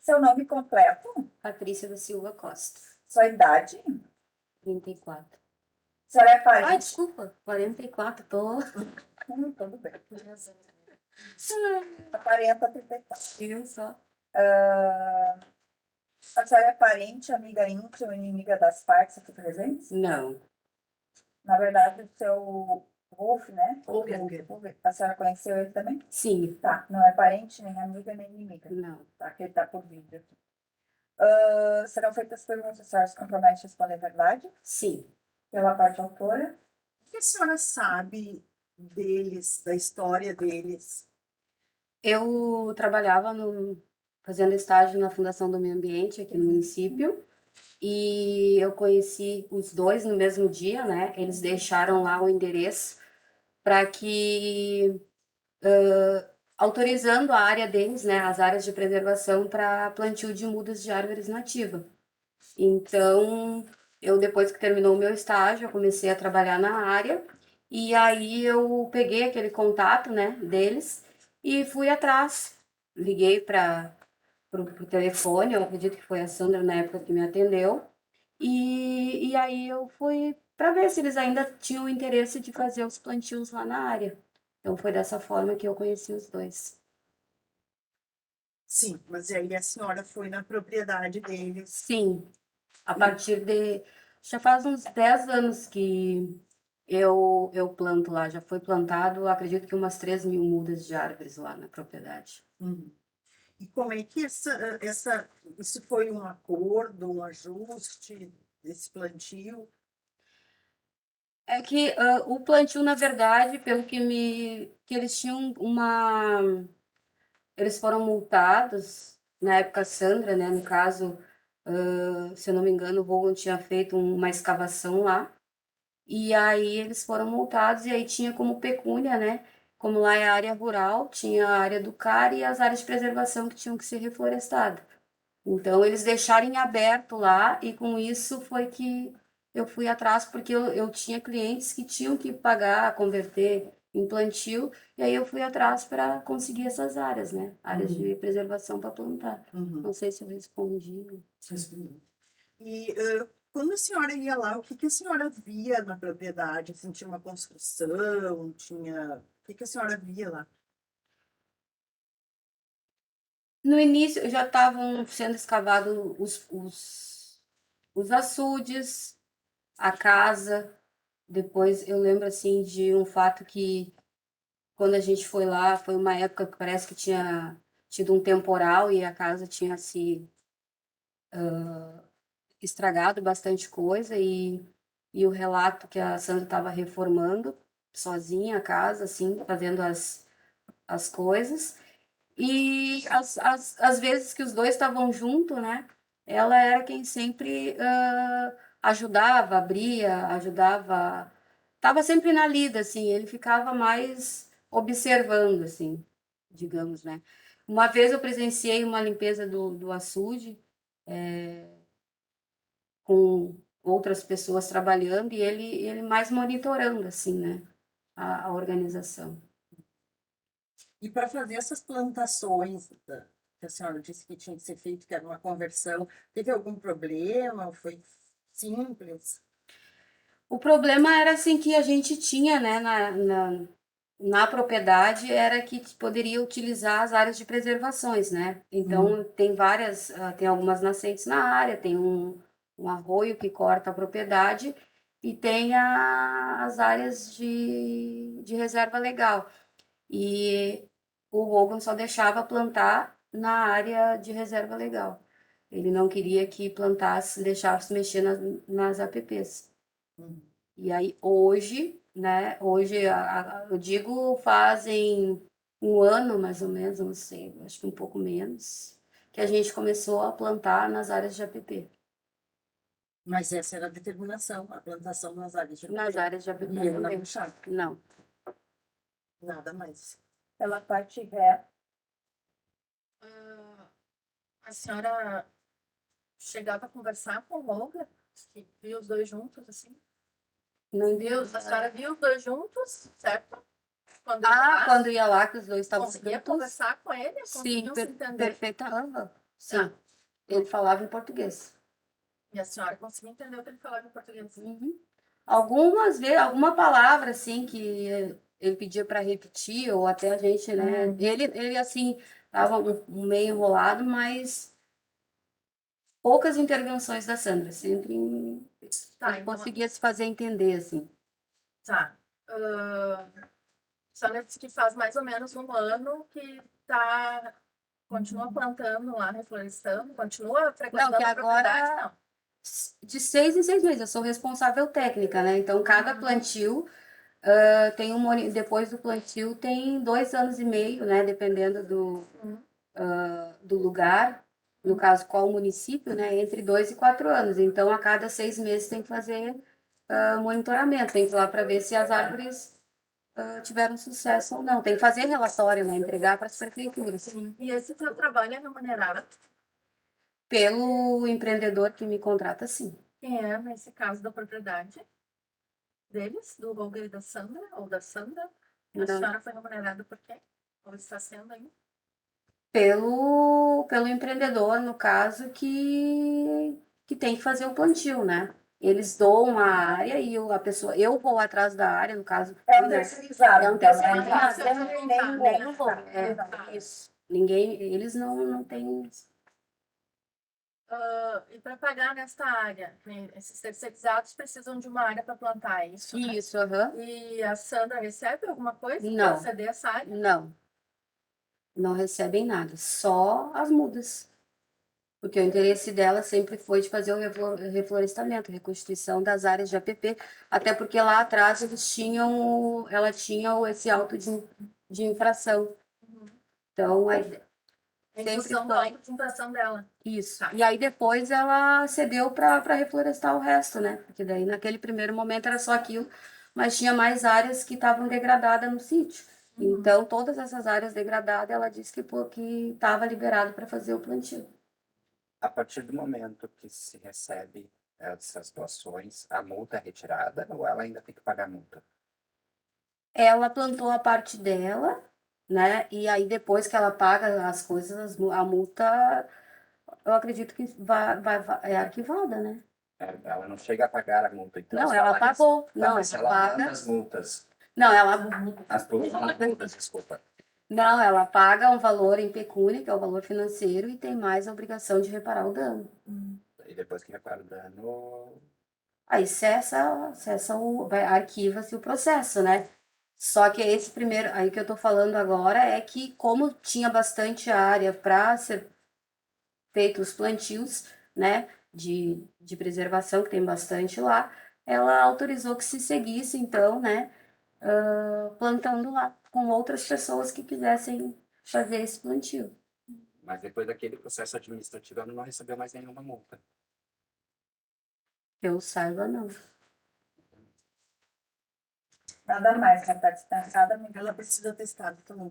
Seu nome completo? Patrícia da Silva Costa. Sua idade? 34. A senhora é parente? Ai, desculpa. 44, tô. Tudo bem. Aparenta 34. Viu só? A senhora é parente, amiga íntima ou inimiga das partes aqui presentes? Não. Na verdade, o seu Wolf, né? Wolf. A senhora conheceu ele também? Sim. Tá, não é parente, nem amiga, nem inimiga. Não. Tá, que ele tá por vídeo aqui. Serão feitas perguntas, a senhora se compromete a responder a verdade? Sim. Pela parte autora? O que a senhora sabe deles, da história deles? Eu trabalhava fazendo estágio na Fundação do Meio Ambiente aqui no município e eu conheci os dois no mesmo dia, né? Eles deixaram lá o endereço para que autorizando a área deles, né, as áreas de preservação para plantio de mudas de árvores nativas. Então, eu depois que terminou o meu estágio, eu comecei a trabalhar na área e aí eu peguei aquele contato, né, deles e fui atrás. Liguei para o telefone, eu acredito que foi a Sandra na época que me atendeu. E aí eu fui para ver se eles ainda tinham interesse de fazer os plantios lá na área. Então foi dessa forma que eu conheci os dois. Sim, mas aí a senhora foi na propriedade deles. Sim, a partir de... Já faz uns 10 anos que eu planto lá. Já foi plantado, acredito que umas 3.000 mudas de árvores lá na propriedade. E como é que isso foi um acordo, um ajuste desse plantio? É que o plantio, na verdade, pelo que eles tinham uma... Eles foram multados, na época Sandra, né, no caso, se eu não me engano, o Vogon tinha feito uma escavação lá, e aí eles foram multados, e aí tinha como pecúnia, né, como lá é a área rural, tinha a área do CAR e as áreas de preservação que tinham que ser reflorestadas. Então, eles deixaram em aberto lá, e com isso foi que eu fui atrás, porque eu tinha clientes que tinham que pagar, converter em plantio, e aí eu fui atrás para conseguir essas áreas, né? Áreas de preservação para plantar. Não sei se eu respondi. E quando a senhora ia lá, o que que a senhora via na propriedade? Assim, tinha uma construção, tinha... O que que a senhora via lá? No início já estavam sendo escavados os açudes, a casa. Depois eu lembro assim de um fato que quando a gente foi lá, foi uma época que parece que tinha tido um temporal e a casa tinha se estragado bastante coisa e o relato que a Sandra estava reformando sozinha a casa, assim, fazendo as coisas. E as vezes que os dois estavam juntos, né? Ela era quem sempre ajudava, abria, ajudava. Tava sempre na lida, assim. Ele ficava mais observando, assim, digamos, né? Uma vez eu presenciei uma limpeza do açude com outras pessoas trabalhando e ele mais monitorando, assim, né? A organização. E para fazer essas plantações que a senhora disse que tinha que ser feito, que era uma conversão, teve algum problema? Foi simples? O problema era assim que a gente tinha, né, na propriedade, era que poderia utilizar as áreas de preservações, né? Então tem várias, tem algumas nascentes na área, tem um arroio que corta a propriedade e tem as áreas de reserva legal. E o Hogan só deixava plantar na área de reserva legal. Ele não queria que plantasse, deixasse mexer nas APPs. E aí hoje, né? Hoje eu digo fazem um ano mais ou menos, não sei, acho que um pouco menos, que a gente começou a plantar nas áreas de APP. Mas essa era a determinação, a plantação nas áreas de Nas áreas de APP. E ele não deixava. Não. Nada mais. Pela parte ré. A senhora chegava a conversar com o Olga? Viu os dois juntos, assim? Não A senhora viu os dois juntos, certo? Quando ele lá, Quando ia lá, que os dois estavam conseguia juntos. conversar com ele? Sim, Conseguiu se entender? perfeita. Aham. Sim, Tá. ele falava em português. E a senhora conseguia entender o que ele falava em português? Uhum. Algumas vezes, alguma palavra assim que ele pedia para repetir, ou até a gente, né? Ele assim, tava um meio enrolado, mas poucas intervenções da Sandra, sempre Tá, ele então, conseguia se fazer entender, assim. tá. A senhora disse que faz mais ou menos um ano que continua plantando lá, reflorestando, continua Não, frequentando que a propriedade, agora, não. de 6 em 6 meses, eu sou responsável técnica, né? Então, cada plantio tem depois do plantio tem 2 anos e meio, né? Dependendo do lugar, no caso, qual município, né? Entre 2 e 4 anos. Então, a cada 6 meses tem que fazer monitoramento, tem que ir lá para ver se as árvores tiveram sucesso ou não. Tem que fazer relatório, né? Entregar para as prefeituras. E esse seu trabalho é remunerado? Pelo empreendedor que me contrata, sim. Quem é, nesse caso, da propriedade deles, do Roger e da Sandra, ou da Sandra? A Não. senhora foi remunerada por quem? Ou está sendo ainda? Pelo empreendedor, no caso, que tem que fazer o plantio, né? Eles doam a área e a pessoa, eu vou atrás da área, no caso. É um né? terceirizado, É um então, terceirizado. né? Nem um pouco. Isso. Ninguém, eles não têm. E para pagar nesta área, né, esses terceirizados precisam de uma área para plantar, é isso? Né? Isso, aham. E a Sandra recebe alguma coisa Não. para ceder essa área? Não. Não recebem nada, só as mudas. Porque o interesse dela sempre foi de fazer o reflorestamento, reconstituição das áreas de APP, até porque lá atrás ela tinha esse auto de infração. Então, Em sempre função da foi auto-infração dela. isso. E aí depois ela cedeu para reflorestar o resto, né? Porque daí naquele primeiro momento era só aquilo, mas tinha mais áreas que estavam degradadas no sítio. Então, todas essas áreas degradadas, ela disse que estava liberado para fazer o plantio. A partir do momento que se recebe essas doações, a multa é retirada ou ela ainda tem que pagar a multa? Ela plantou a parte dela, né? E aí depois que ela paga as coisas, a multa, eu acredito que é arquivada, né? Ela não chega a pagar a multa, então. Não, se ela pagou. Tá, Não, mas se ela ela paga. manda as multas, Não, as multas, desculpa. não, ela paga um valor em pecúnia, que é o valor financeiro, e tem mais a obrigação de reparar o dano. E depois que repara o dano, Aí arquiva-se o processo, né? Só que esse primeiro, aí que eu tô falando agora é que como tinha bastante área para ser feito os plantios, né, de preservação, que tem bastante lá, ela autorizou que se seguisse, então, né, plantando lá, com outras pessoas que quisessem fazer esse plantio. mas depois daquele processo administrativo, ela não recebeu mais nenhuma multa. Eu saiba, não. Nada mais, né? Tá dispensada, Ela precisa ter estado também.